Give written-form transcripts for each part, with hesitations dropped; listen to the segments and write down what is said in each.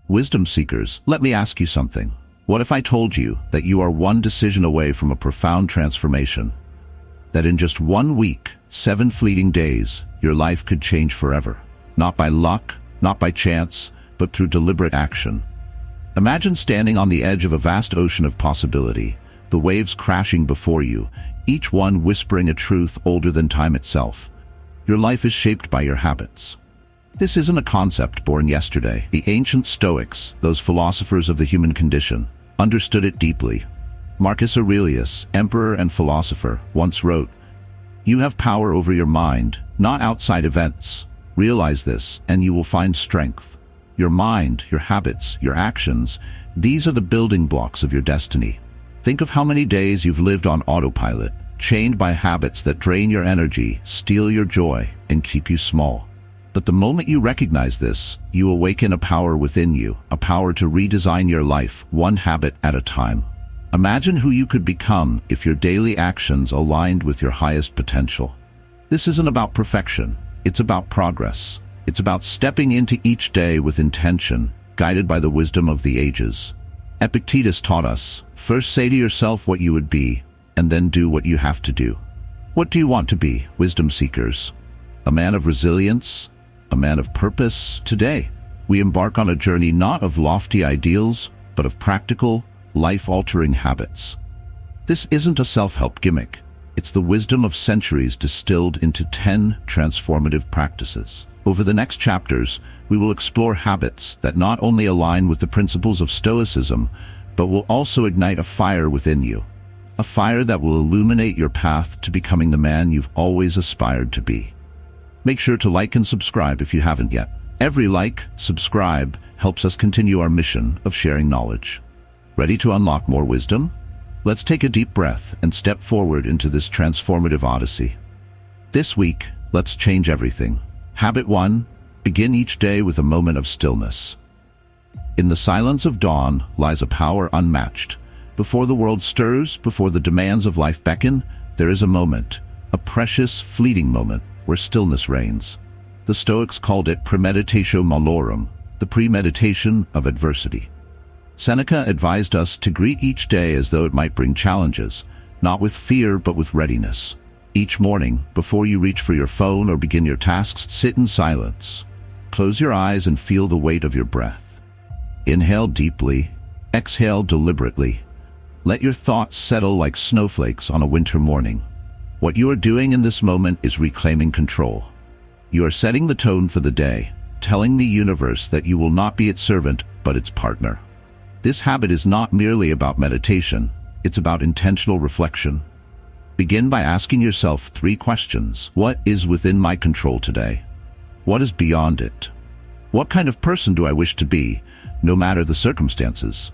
Wisdom seekers, let me ask you something. What if I told you that you are one decision away from a profound transformation? That in just 1 week, 7 fleeting days, your life could change forever. Not by luck, not by chance, but through deliberate action. Imagine standing on the edge of a vast ocean of possibility, the waves crashing before you, each one whispering a truth older than time itself. Your life is shaped by your habits. This isn't a concept born yesterday. The ancient Stoics, those philosophers of the human condition, understood it deeply. Marcus Aurelius, emperor and philosopher, once wrote, "You have power over your mind, not outside events. Realize this, and you will find strength. Your mind, your habits, your actions, these are the building blocks of your destiny." Think of how many days you've lived on autopilot, chained by habits that drain your energy, steal your joy, and keep you small. But the moment you recognize this, you awaken a power within you, a power to redesign your life, one habit at a time. Imagine who you could become if your daily actions aligned with your highest potential. This isn't about perfection, it's about progress. It's about stepping into each day with intention, guided by the wisdom of the ages. Epictetus taught us, first say to yourself what you would be, and then do what you have to do. What do you want to be, wisdom seekers? A man of resilience? A man of purpose? Today, we embark on a journey not of lofty ideals, but of practical, life-altering habits. This isn't a self-help gimmick. It's the wisdom of centuries distilled into 10 transformative practices. Over the next chapters, we will explore habits that not only align with the principles of Stoicism, but will also ignite a fire within you. A fire that will illuminate your path to becoming the man you've always aspired to be. Make sure to like and subscribe if you haven't yet. Every like, subscribe, helps us continue our mission of sharing knowledge. Ready to unlock more wisdom? Let's take a deep breath and step forward into this transformative odyssey. This week, let's change everything. Habit 1. Begin each day with a moment of stillness. In the silence of dawn lies a power unmatched. Before the world stirs, before the demands of life beckon, there is a moment, a precious, fleeting moment, where stillness reigns. The Stoics called it premeditatio malorum, the premeditation of adversity. Seneca advised us to greet each day as though it might bring challenges, not with fear but with readiness. Each morning, before you reach for your phone or begin your tasks, sit in silence. Close your eyes and feel the weight of your breath. Inhale deeply, exhale deliberately. Let your thoughts settle like snowflakes on a winter morning. What you are doing in this moment is reclaiming control. You are setting the tone for the day, telling the universe that you will not be its servant, but its partner. This habit is not merely about meditation, it's about intentional reflection. Begin by asking yourself 3 questions. What is within my control today? What is beyond it? What kind of person do I wish to be, no matter the circumstances?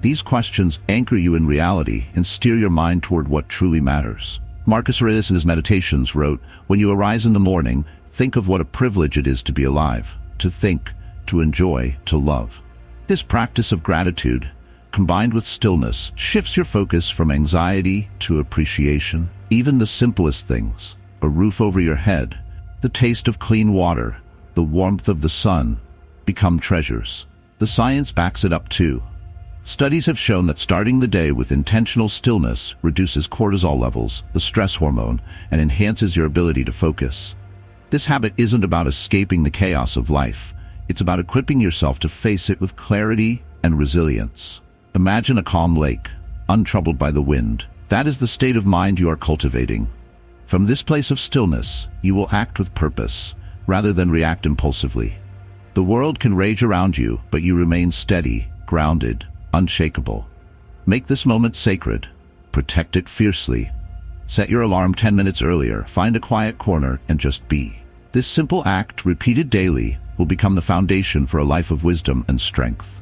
These questions anchor you in reality and steer your mind toward what truly matters. Marcus Aurelius in his Meditations wrote, "When you arise in the morning, think of what a privilege it is to be alive, to think, to enjoy, to love." This practice of gratitude, combined with stillness, shifts your focus from anxiety to appreciation. Even the simplest things, a roof over your head, the taste of clean water, the warmth of the sun, become treasures. The science backs it up too. Studies have shown that starting the day with intentional stillness reduces cortisol levels, the stress hormone, and enhances your ability to focus. This habit isn't about escaping the chaos of life. It's about equipping yourself to face it with clarity and resilience. Imagine a calm lake, untroubled by the wind. That is the state of mind you are cultivating. From this place of stillness, you will act with purpose, rather than react impulsively. The world can rage around you, but you remain steady, grounded, unshakable. Make this moment sacred. Protect it fiercely. Set your alarm 10 minutes earlier, find a quiet corner, and just be. This simple act, repeated daily, will become the foundation for a life of wisdom and strength.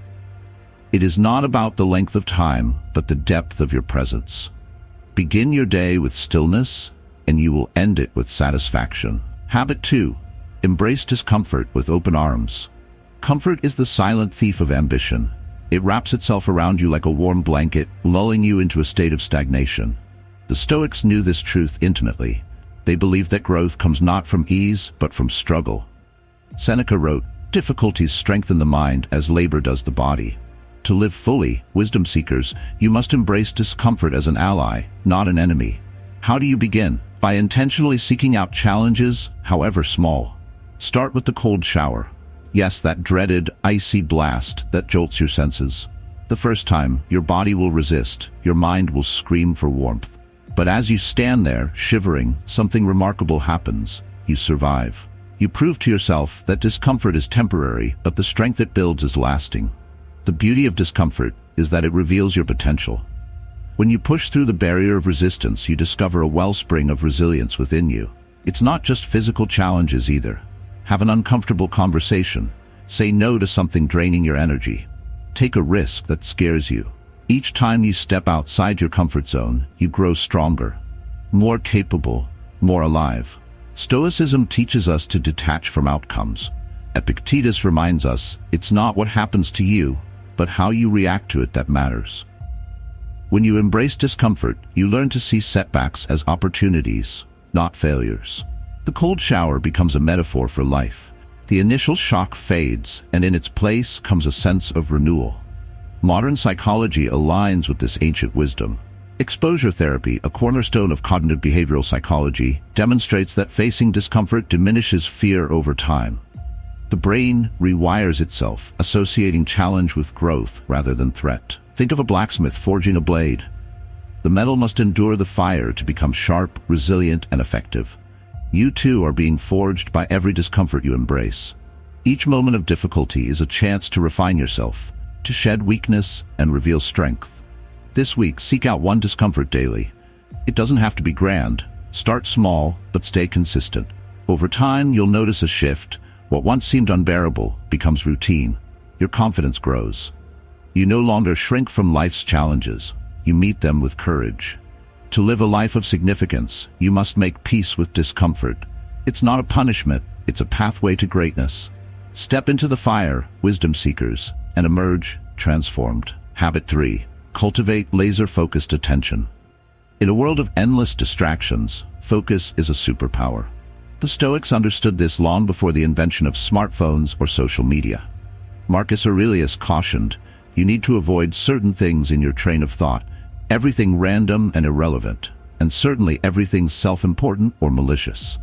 It is not about the length of time, but the depth of your presence. Begin your day with stillness, and you will end it with satisfaction. Habit 2. Embrace discomfort with open arms. Comfort is the silent thief of ambition. It wraps itself around you like a warm blanket, lulling you into a state of stagnation. The Stoics knew this truth intimately. They believed that growth comes not from ease, but from struggle. Seneca wrote, Difficulties strengthen the mind as labor does the body. To live fully, wisdom seekers, you must embrace discomfort as an ally, not an enemy. How do you begin? By intentionally seeking out challenges, however small. Start with the cold shower. Yes, that dreaded, icy blast that jolts your senses. The first time, your body will resist, your mind will scream for warmth. But as you stand there, shivering, something remarkable happens. You survive. You prove to yourself that discomfort is temporary, but the strength it builds is lasting. The beauty of discomfort is that it reveals your potential. When you push through the barrier of resistance, you discover a wellspring of resilience within you. It's not just physical challenges either. Have an uncomfortable conversation. Say no to something draining your energy. Take a risk that scares you. Each time you step outside your comfort zone, you grow stronger, more capable, more alive. Stoicism teaches us to detach from outcomes. Epictetus reminds us, it's not what happens to you, but how you react to it that matters. When you embrace discomfort, you learn to see setbacks as opportunities, not failures. The cold shower becomes a metaphor for life. The initial shock fades, and in its place comes a sense of renewal. Modern psychology aligns with this ancient wisdom. Exposure therapy, a cornerstone of cognitive behavioral psychology, demonstrates that facing discomfort diminishes fear over time. The brain rewires itself, associating challenge with growth rather than threat. Think of a blacksmith forging a blade. The metal must endure the fire to become sharp, resilient, and effective. You too are being forged by every discomfort you embrace. Each moment of difficulty is a chance to refine yourself, to shed weakness and reveal strength. This week, seek out one discomfort daily. It doesn't have to be grand. Start small, but stay consistent. Over time, you'll notice a shift. What once seemed unbearable becomes routine. Your confidence grows. You no longer shrink from life's challenges. You meet them with courage. To live a life of significance, you must make peace with discomfort. It's not a punishment, it's a pathway to greatness. Step into the fire, wisdom seekers, and emerge transformed. Habit 3. Cultivate laser-focused attention. In a world of endless distractions, focus is a superpower. The Stoics understood this long before the invention of smartphones or social media. Marcus Aurelius cautioned, you need to avoid certain things in your train of thought, everything random and irrelevant, and certainly everything self-important or malicious.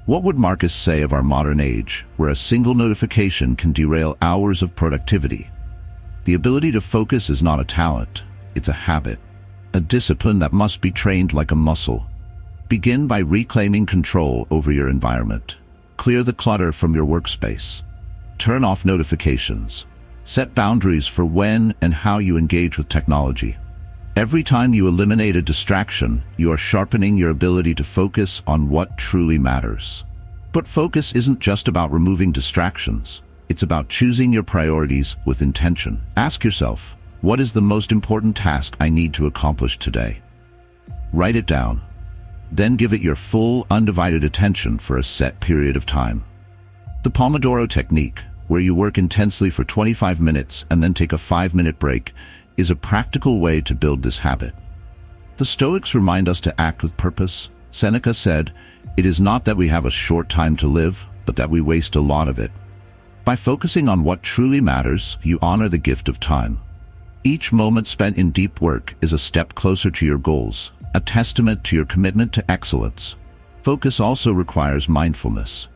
What would Marcus say of our modern age, where a single notification can derail hours of productivity? The ability to focus is not a talent, it's a habit, a discipline that must be trained like a muscle. Begin by reclaiming control over your environment. Clear the clutter from your workspace. Turn off notifications. Set boundaries for when and how you engage with technology. Every time you eliminate a distraction, you are sharpening your ability to focus on what truly matters. But focus isn't just about removing distractions. It's about choosing your priorities with intention. Ask yourself, what is the most important task I need to accomplish today? Write it down. Then give it your full, undivided attention for a set period of time. The Pomodoro technique, where you work intensely for 25 minutes and then take a 5-minute break, is a practical way to build this habit. The Stoics remind us to act with purpose. Seneca said, "It is not that we have a short time to live, but that we waste a lot of it." By focusing on what truly matters, you honor the gift of time. Each moment spent in deep work is a step closer to your goals, a testament to your commitment to excellence. Focus also requires mindfulness.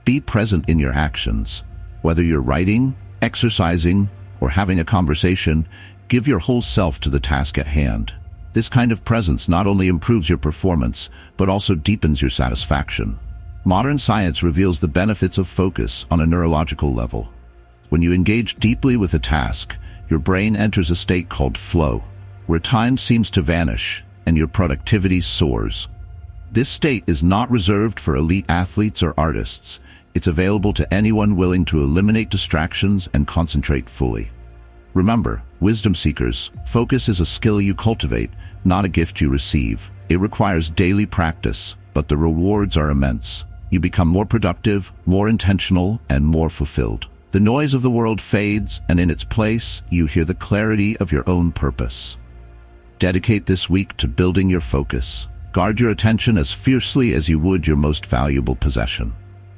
Be present in your actions. Whether you're writing, exercising, or having a conversation, give your whole self to the task at hand. This kind of presence not only improves your performance, but also deepens your satisfaction. Modern science reveals the benefits of focus on a neurological level. When you engage deeply with a task, your brain enters a state called flow, where time seems to vanish and your productivity soars. This state is not reserved for elite athletes or artists. It's available to anyone willing to eliminate distractions and concentrate fully. Remember, wisdom seekers, focus is a skill you cultivate, not a gift you receive. It requires daily practice, but the rewards are immense. You become more productive, more intentional, and more fulfilled. The noise of the world fades, and in its place, you hear the clarity of your own purpose. Dedicate this week to building your focus. Guard your attention as fiercely as you would your most valuable possession.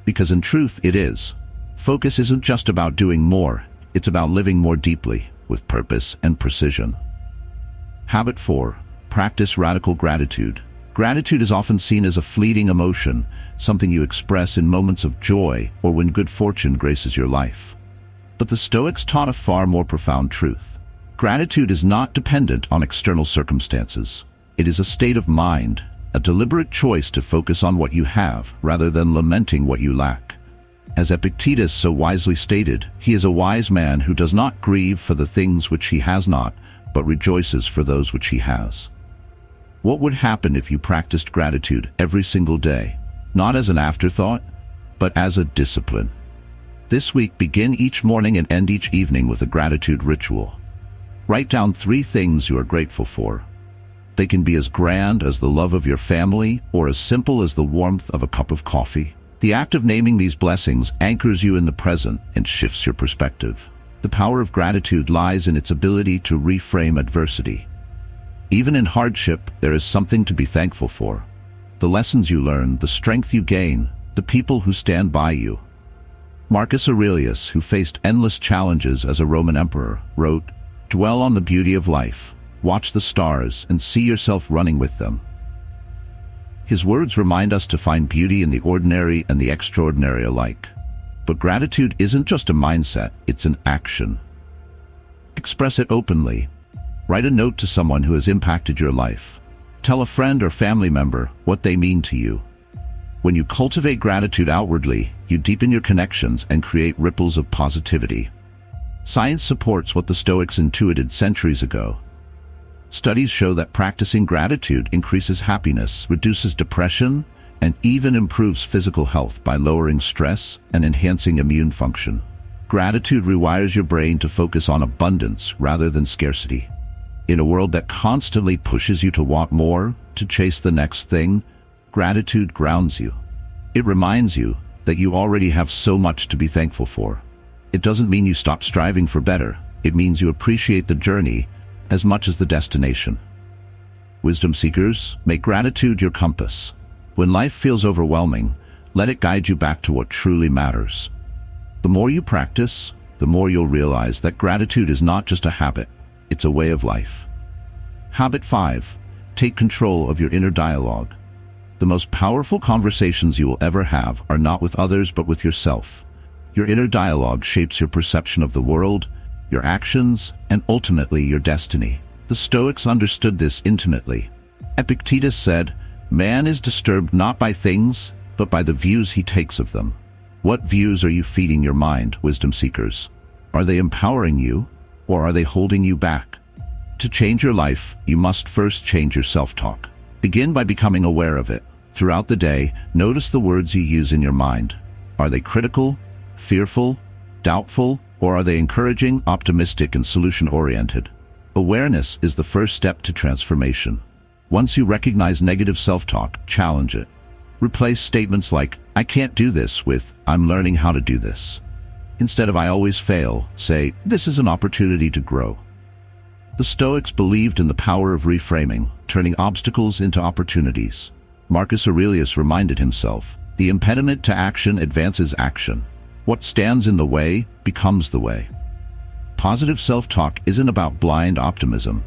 Because in truth, it is. Focus isn't just about doing more, it's about living more deeply, with purpose and precision. Habit 4. Practice radical gratitude. Gratitude is often seen as a fleeting emotion, something you express in moments of joy or when good fortune graces your life. But the Stoics taught a far more profound truth. Gratitude is not dependent on external circumstances. It is a state of mind, a deliberate choice to focus on what you have rather than lamenting what you lack. As Epictetus so wisely stated, he is a wise man who does not grieve for the things which he has not, but rejoices for those which he has. What would happen if you practiced gratitude every single day, not as an afterthought, but as a discipline? This week, begin each morning and end each evening with a gratitude ritual. Write down 3 things you are grateful for. They can be as grand as the love of your family or as simple as the warmth of a cup of coffee. The act of naming these blessings anchors you in the present and shifts your perspective. The power of gratitude lies in its ability to reframe adversity. Even in hardship, there is something to be thankful for. The lessons you learn, the strength you gain, the people who stand by you. Marcus Aurelius, who faced endless challenges as a Roman emperor, wrote, "Dwell on the beauty of life, watch the stars, and see yourself running with them." His words remind us to find beauty in the ordinary and the extraordinary alike. But gratitude isn't just a mindset, it's an action. Express it openly. Write a note to someone who has impacted your life. Tell a friend or family member what they mean to you. When you cultivate gratitude outwardly, you deepen your connections and create ripples of positivity. Science supports what the Stoics intuited centuries ago. Studies show that practicing gratitude increases happiness, reduces depression, and even improves physical health by lowering stress and enhancing immune function. Gratitude rewires your brain to focus on abundance rather than scarcity. In a world that constantly pushes you to want more, to chase the next thing, gratitude grounds you. It reminds you that you already have so much to be thankful for. It doesn't mean you stop striving for better. It means you appreciate the journey as much as the destination. Wisdom seekers, make gratitude your compass. When life feels overwhelming, let it guide you back to what truly matters. The more you practice, the more you'll realize that gratitude is not just a habit, it's a way of life. Habit 5. Take control of your inner dialogue. The most powerful conversations you will ever have are not with others but with yourself. Your inner dialogue shapes your perception of the world, your actions, and ultimately your destiny. The Stoics understood this intimately. Epictetus said, "Man is disturbed not by things, but by the views he takes of them." What views are you feeding your mind, wisdom seekers? Are they empowering you, or are they holding you back? To change your life, you must first change your self-talk. Begin by becoming aware of it. Throughout the day, notice the words you use in your mind. Are they critical, fearful, doubtful, or are they encouraging, optimistic, and solution-oriented? Awareness is the first step to transformation. Once you recognize negative self-talk, challenge it. Replace statements like, "I can't do this," with, "I'm learning how to do this." Instead of "I always fail," say, "This is an opportunity to grow." The Stoics believed in the power of reframing, turning obstacles into opportunities. Marcus Aurelius reminded himself, "The impediment to action advances action. What stands in the way becomes the way." Positive self-talk isn't about blind optimism.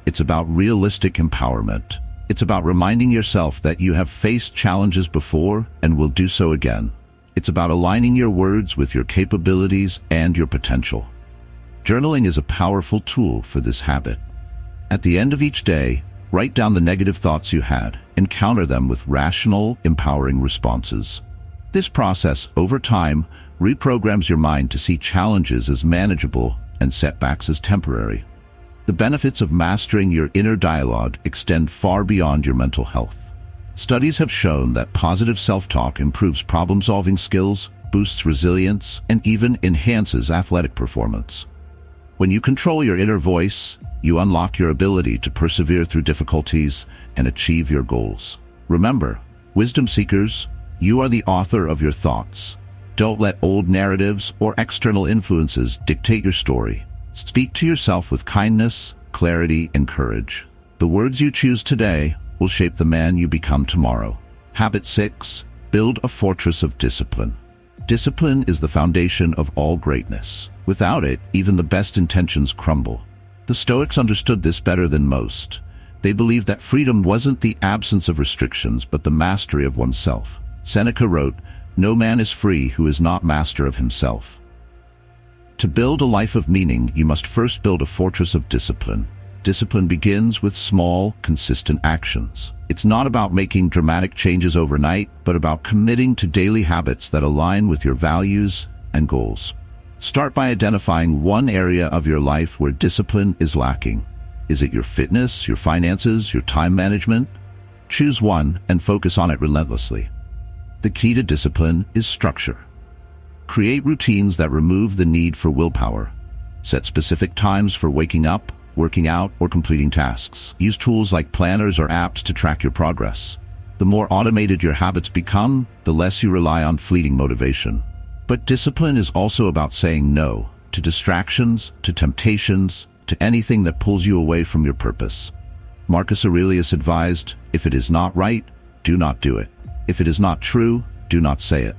It's about realistic empowerment. It's about reminding yourself that you have faced challenges before and will do so again. It's about aligning your words with your capabilities and your potential. Journaling is a powerful tool for this habit. At the end of each day, write down the negative thoughts you had and counter them with rational, empowering responses. This process, over time, reprograms your mind to see challenges as manageable and setbacks as temporary. The benefits of mastering your inner dialogue extend far beyond your mental health. Studies have shown that positive self-talk improves problem-solving skills, boosts resilience, and even enhances athletic performance. When you control your inner voice, you unlock your ability to persevere through difficulties and achieve your goals. Remember, wisdom seekers, you are the author of your thoughts. Don't let old narratives or external influences dictate your story. Speak to yourself with kindness, clarity, and courage. The words you choose today will shape the man you become tomorrow. Habit 6. Build a fortress of discipline. Discipline is the foundation of all greatness. Without it, even the best intentions crumble. The Stoics understood this better than most. They believed that freedom wasn't the absence of restrictions, but the mastery of oneself. Seneca wrote, "No man is free who is not master of himself." To build a life of meaning, you must first build a fortress of discipline. Discipline begins with small, consistent actions. It's not about making dramatic changes overnight, but about committing to daily habits that align with your values and goals. Start by identifying one area of your life where discipline is lacking. Is it your fitness, your finances, your time management? Choose one and focus on it relentlessly. The key to discipline is structure. Create routines that remove the need for willpower. Set specific times for waking up, working out, or completing tasks. Use tools like planners or apps to track your progress. The more automated your habits become, the less you rely on fleeting motivation. But discipline is also about saying no to distractions, to temptations, to anything that pulls you away from your purpose. Marcus Aurelius advised, "If it is not right, do not do it. If it is not true, do not say it."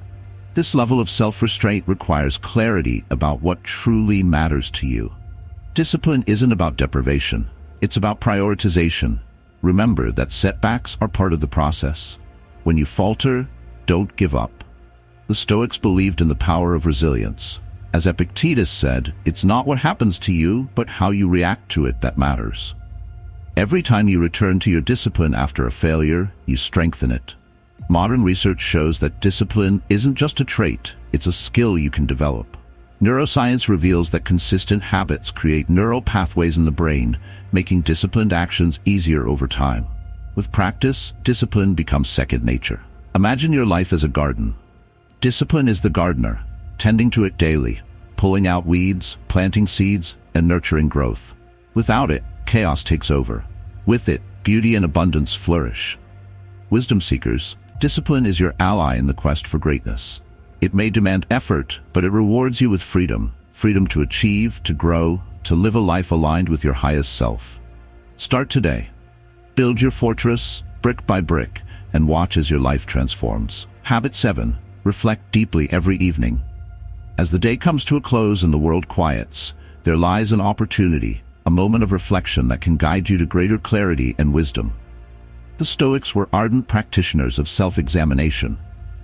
This level of self-restraint requires clarity about what truly matters to you. Discipline isn't about deprivation. It's about prioritization. Remember that setbacks are part of the process. When you falter, don't give up. The Stoics believed in the power of resilience. As Epictetus said, "It's not what happens to you, but how you react to it that matters." Every time you return to your discipline after a failure, you strengthen it. Modern research shows that discipline isn't just a trait, it's a skill you can develop. Neuroscience reveals that consistent habits create neural pathways in the brain, making disciplined actions easier over time. With practice, discipline becomes second nature. Imagine your life as a garden. Discipline is the gardener, tending to it daily, pulling out weeds, planting seeds, and nurturing growth. Without it, chaos takes over. With it, beauty and abundance flourish. Wisdom seekers, discipline is your ally in the quest for greatness. It may demand effort, but it rewards you with freedom. Freedom to achieve, to grow, to live a life aligned with your highest self. Start today. Build your fortress, brick by brick, and watch as your life transforms. Habit 7. Reflect deeply every evening. As the day comes to a close and the world quiets, there lies an opportunity, a moment of reflection that can guide you to greater clarity and wisdom. The Stoics were ardent practitioners of self-examination.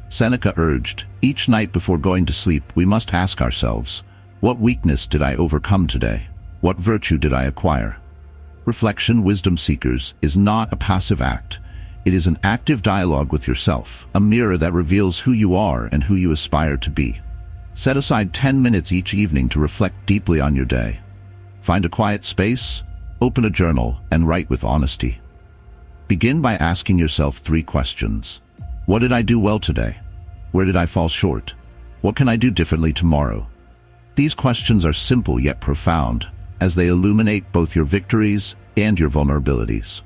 Seneca urged, "Each night before going to sleep, we must ask ourselves, what weakness did I overcome today? What virtue did I acquire?" Reflection, wisdom seekers, is not a passive act. It is an active dialogue with yourself, a mirror that reveals who you are and who you aspire to be. Set aside 10 minutes each evening to reflect deeply on your day. Find a quiet space, open a journal, and write with honesty. Begin by asking yourself 3 questions. What did I do well today? Where did I fall short? What can I do differently tomorrow? These questions are simple yet profound, as they illuminate both your victories and your vulnerabilities.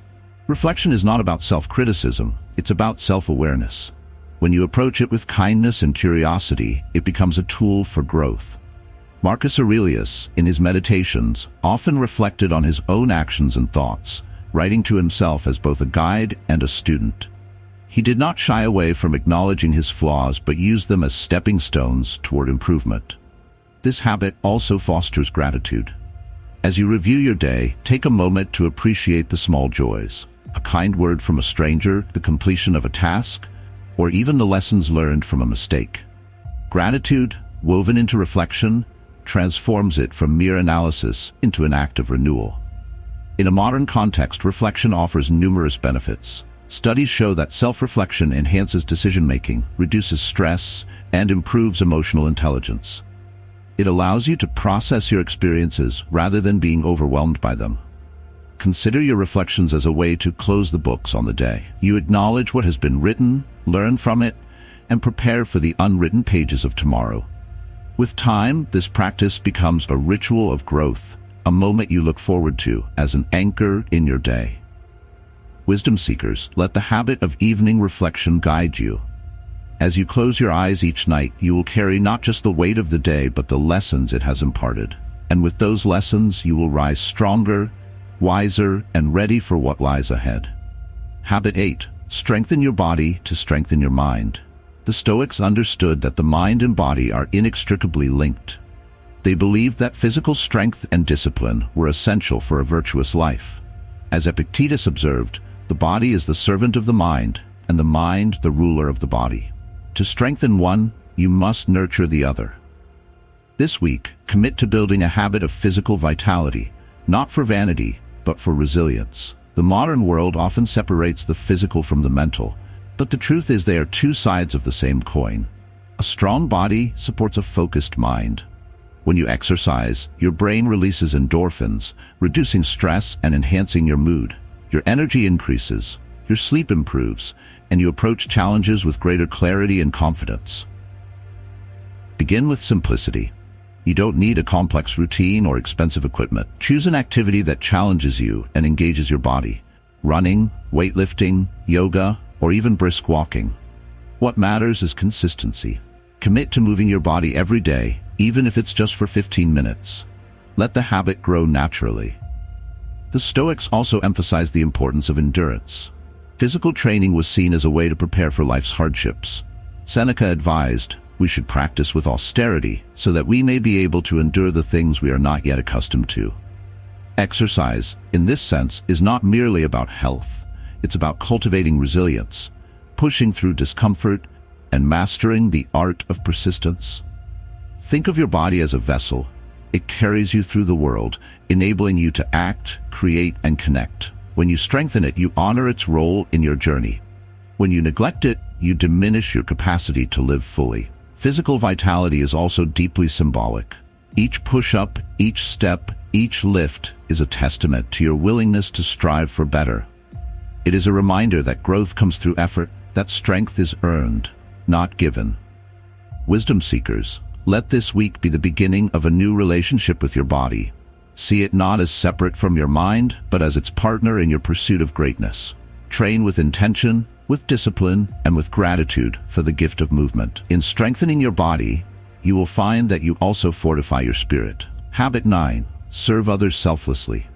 Reflection is not about self-criticism, it's about self-awareness. When you approach it with kindness and curiosity, it becomes a tool for growth. Marcus Aurelius, in his meditations, often reflected on his own actions and thoughts, writing to himself as both a guide and a student. He did not shy away from acknowledging his flaws, but used them as stepping stones toward improvement. This habit also fosters gratitude. As you review your day, take a moment to appreciate the small joys. A kind word from a stranger, the completion of a task, or even the lessons learned from a mistake. Gratitude, woven into reflection, transforms it from mere analysis into an act of renewal. In a modern context, reflection offers numerous benefits. Studies show that self-reflection enhances decision-making, reduces stress, and improves emotional intelligence. It allows you to process your experiences rather than being overwhelmed by them. Consider your reflections as a way to close the books on the day. You acknowledge what has been written, learn from it, and prepare for the unwritten pages of tomorrow. With time, this practice becomes a ritual of growth, a moment you look forward to as an anchor in your day. Wisdom seekers, let the habit of evening reflection guide you. As you close your eyes each night, you will carry not just the weight of the day, but the lessons it has imparted. And with those lessons, you will rise stronger, wiser, and ready for what lies ahead. Habit 8. Strengthen your body to strengthen your mind. The The Stoics understood that the mind and body are inextricably linked. They believed that physical strength and discipline were essential for a virtuous life. As Epictetus observed, the body is the servant of the mind, and the mind the ruler of the body. To strengthen one, you must nurture the other. This week, commit to building a habit of physical vitality, not for vanity, but for resilience. The modern world often separates the physical from the mental, but the truth is they are two sides of the same coin. A strong body supports a focused mind. When you exercise, your brain releases endorphins, reducing stress and enhancing your mood. Your energy increases, your sleep improves, and you approach challenges with greater clarity and confidence. Begin with simplicity. You don't need a complex routine or expensive equipment. Choose an activity that challenges you and engages your body. Running, weightlifting, yoga, or even brisk walking. What matters is consistency. Commit to moving your body every day, even if it's just for 15 minutes. Let the habit grow naturally. The Stoics also emphasized the importance of endurance. Physical training was seen as a way to prepare for life's hardships. Seneca advised, we should practice with austerity so that we may be able to endure the things we are not yet accustomed to. Exercise, in this sense, is not merely about health. It's about cultivating resilience, pushing through discomfort, and mastering the art of persistence. Think of your body as a vessel. It carries you through the world, enabling you to act, create, and connect. When you strengthen it, you honor its role in your journey. When you neglect it, you diminish your capacity to live fully. Physical vitality is also deeply symbolic. Each push-up, each step, each lift is a testament to your willingness to strive for better. It is a reminder that growth comes through effort, that strength is earned, not given. Wisdom seekers, let this week be the beginning of a new relationship with your body. See it not as separate from your mind, but as its partner in your pursuit of greatness. Train with intention, with discipline, and with gratitude for the gift of movement. In strengthening your body, you will find that you also fortify your spirit. Habit 9. Serve others selflessly.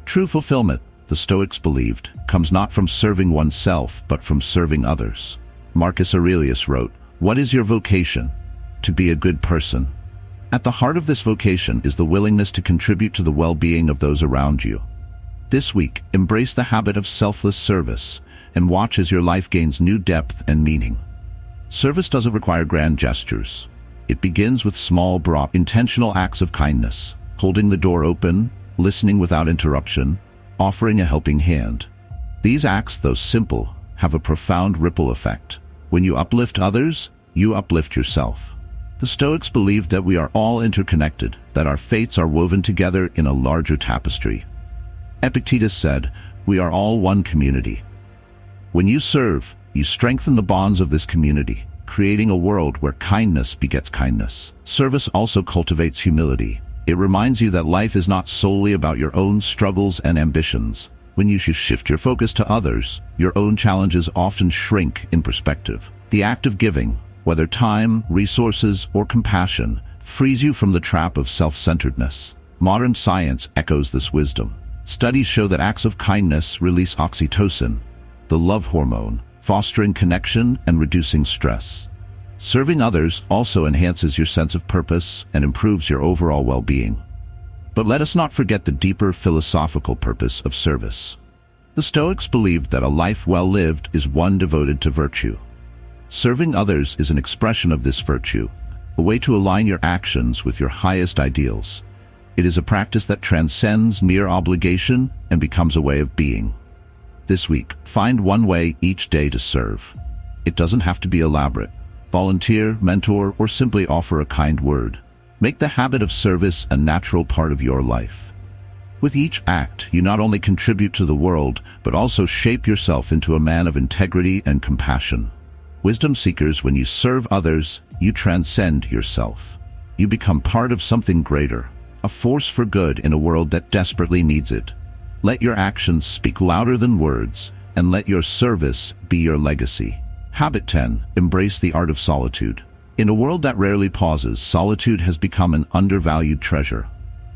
True fulfillment, the Stoics believed, comes not from serving oneself, but from serving others. Marcus Aurelius wrote, "What is your vocation? To be a good person." At the heart of this vocation is the willingness to contribute to the well-being of those around you. This week, embrace the habit of selfless service and watch as your life gains new depth and meaning. Service doesn't require grand gestures. It begins with small, broad, intentional acts of kindness, holding the door open, listening without interruption, offering a helping hand. These acts, though simple, have a profound ripple effect. When you uplift others, you uplift yourself. The Stoics believed that we are all interconnected, that our fates are woven together in a larger tapestry. Epictetus said, "We are all one community." When you serve, you strengthen the bonds of this community, creating a world where kindness begets kindness. Service also cultivates humility. It reminds you that life is not solely about your own struggles and ambitions. When you shift your focus to others, your own challenges often shrink in perspective. The act of giving, whether time, resources, or compassion, frees you from the trap of self-centeredness. Modern science echoes this wisdom. Studies show that acts of kindness release oxytocin, the love hormone, fostering connection and reducing stress. Serving others also enhances your sense of purpose and improves your overall well-being. But let us not forget the deeper philosophical purpose of service. The Stoics believed that a life well lived is one devoted to virtue. Serving others is an expression of this virtue, a way to align your actions with your highest ideals. It is a practice that transcends mere obligation and becomes a way of being. This week, find one way each day to serve. It doesn't have to be elaborate. Volunteer, mentor, or simply offer a kind word. Make the habit of service a natural part of your life. With each act, you not only contribute to the world, but also shape yourself into a man of integrity and compassion. Wisdom seekers, when you serve others, you transcend yourself. You become part of something greater, a force for good in a world that desperately needs it. Let your actions speak louder than words, and let your service be your legacy. Habit 10. Embrace the art of solitude. In a world that rarely pauses, solitude has become an undervalued treasure.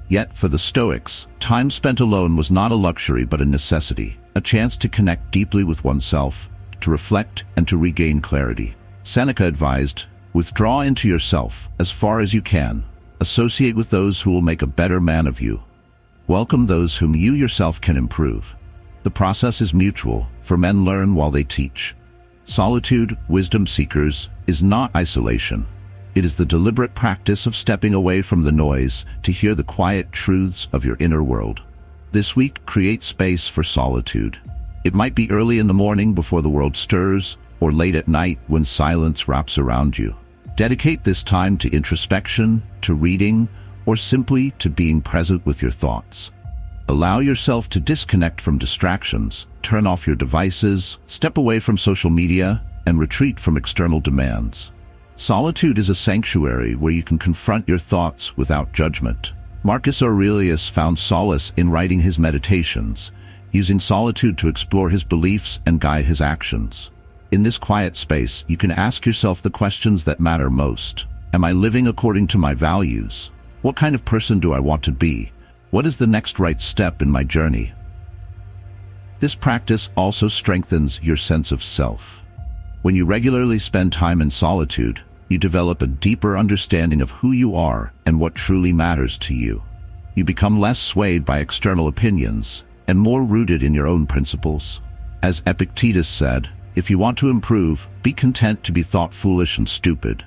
Yet, for the Stoics, time spent alone was not a luxury but a necessity, a chance to connect deeply with oneself, to reflect and to regain clarity. Seneca advised, "Withdraw into yourself as far as you can. Associate with those who will make a better man of you. Welcome those whom you yourself can improve." The process is mutual, for men learn while they teach. Solitude, wisdom seekers, is not isolation. It is the deliberate practice of stepping away from the noise to hear the quiet truths of your inner world. This week, create space for solitude. It might be early in the morning before the world stirs, or late at night when silence wraps around you. Dedicate this time to introspection, to reading, or simply to being present with your thoughts. Allow yourself to disconnect from distractions, turn off your devices, step away from social media, and retreat from external demands. Solitude is a sanctuary where you can confront your thoughts without judgment. Marcus Aurelius found solace in writing his meditations, using solitude to explore his beliefs and guide his actions. In this quiet space, you can ask yourself the questions that matter most. Am I living according to my values? What kind of person do I want to be? What is the next right step in my journey? This practice also strengthens your sense of self. When you regularly spend time in solitude, you develop a deeper understanding of who you are and what truly matters to you. You become less swayed by external opinions and more rooted in your own principles. As Epictetus said, "If you want to improve, be content to be thought foolish and stupid."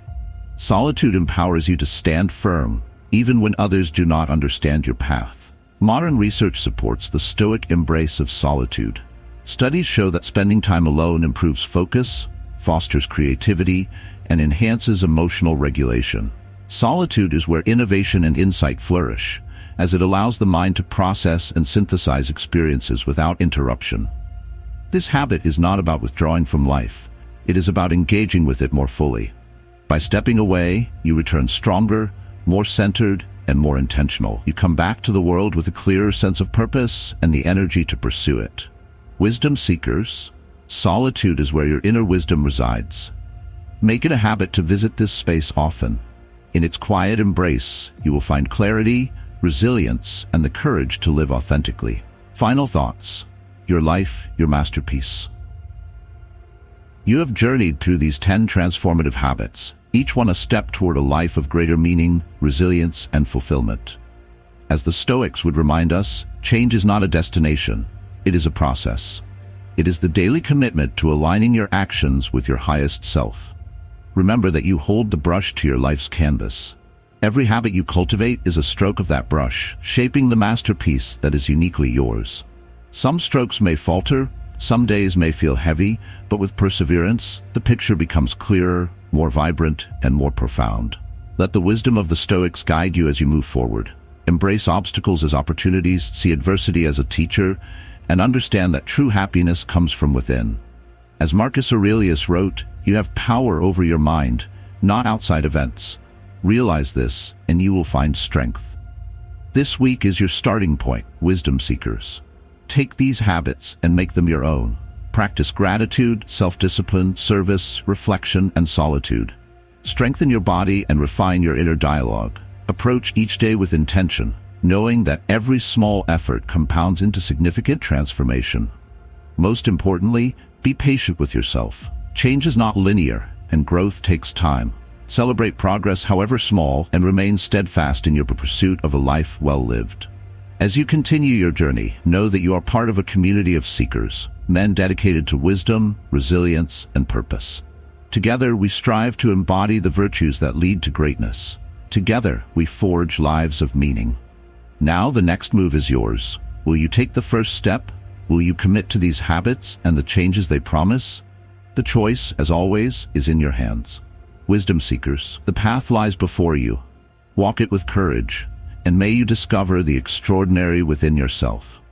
Solitude empowers you to stand firm, even when others do not understand your path. Modern research supports the Stoic embrace of solitude. Studies show that spending time alone improves focus, fosters creativity, and enhances emotional regulation. Solitude is where innovation and insight flourish, as it allows the mind to process and synthesize experiences without interruption. This habit is not about withdrawing from life. It is about engaging with it more fully. By stepping away, you return stronger, more centered, and more intentional. You come back to the world with a clearer sense of purpose and the energy to pursue it. Wisdom seekers, solitude is where your inner wisdom resides. Make it a habit to visit this space often. In its quiet embrace, you will find clarity, resilience, and the courage to live authentically. Final thoughts. Your life, your masterpiece. You have journeyed through these 10 transformative habits, each one a step toward a life of greater meaning, resilience, and fulfillment. As the Stoics would remind us, change is not a destination, it is a process. It is the daily commitment to aligning your actions with your highest self. Remember that you hold the brush to your life's canvas. Every habit you cultivate is a stroke of that brush, shaping the masterpiece that is uniquely yours. Some strokes may falter, some days may feel heavy, but with perseverance, the picture becomes clearer, more vibrant, and more profound. Let the wisdom of the Stoics guide you as you move forward. Embrace obstacles as opportunities, see adversity as a teacher, and understand that true happiness comes from within. As Marcus Aurelius wrote, you have power over your mind, not outside events. Realize this, and you will find strength. This week is your starting point, wisdom seekers. Take these habits and make them your own. Practice gratitude, self-discipline, service, reflection, and solitude. Strengthen your body and refine your inner dialogue. Approach each day with intention, knowing that every small effort compounds into significant transformation. Most importantly, be patient with yourself. Change is not linear, and growth takes time. Celebrate progress, however small, and remain steadfast in your pursuit of a life well lived. As you continue your journey, know that you are part of a community of seekers, men dedicated to wisdom, resilience, and purpose. Together, we strive to embody the virtues that lead to greatness. Together, we forge lives of meaning. Now the next move is yours. Will you take the first step? Will you commit to these habits and the changes they promise? The choice, as always, is in your hands. Wisdom seekers, the path lies before you. Walk it with courage, and may you discover the extraordinary within yourself.